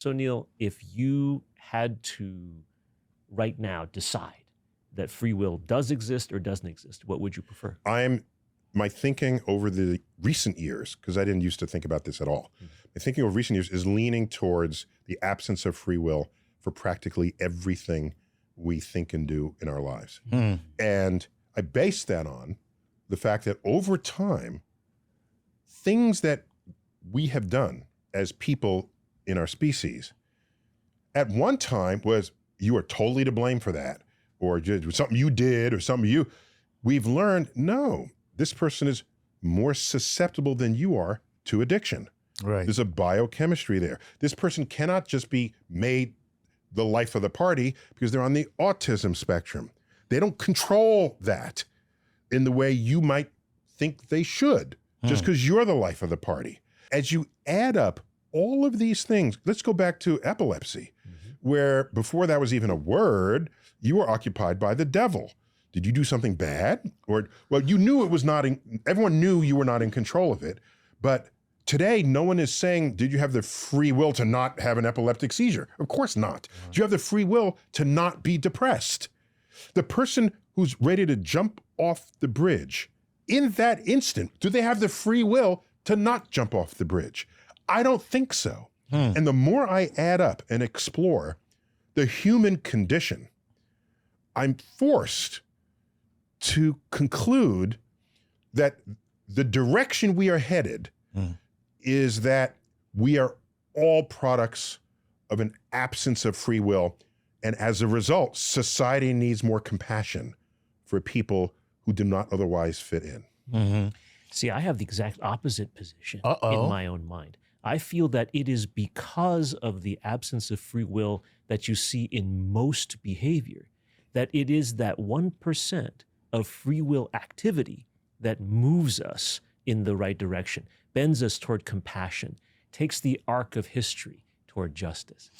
So Neil, if you had to right now decide that free will does exist or doesn't exist, what would you prefer? My thinking over the recent years, because I didn't used to think about this at all, my thinking over recent years is leaning towards the absence of free will for practically everything we think and do in our lives. And I base that on the fact that over time, things that we have done as people in our species, at one time was, you are totally to blame for that, or just something you did, or something we've learned, no, this person is more susceptible than you are to addiction. Right. There's a biochemistry there. This person cannot just be made the life of the party because they're on the autism spectrum. They don't control that in the way you might think they should, just because you're the life of the party. As you add up all of these things, let's go back to epilepsy, where before that was even a word, you were occupied by the devil. Did you do something bad? Or, well, you knew it was not everyone knew you were not in control of it. But today, no one is saying, did you have the free will to not have an epileptic seizure? Of course not. Do you have the free will to not be depressed? The person who's ready to jump off the bridge, in that instant, do they have the free will to not jump off the bridge? I don't think so. And the more I add up and explore the human condition, I'm forced to conclude that the direction we are headed is that we are all products of an absence of free will. And as a result, society needs more compassion for people who do not otherwise fit in. See, I have the exact opposite position in my own mind. I feel that it is because of the absence of free will that you see in most behavior, that it is that 1% of free will activity that moves us in the right direction, bends us toward compassion, takes the arc of history toward justice.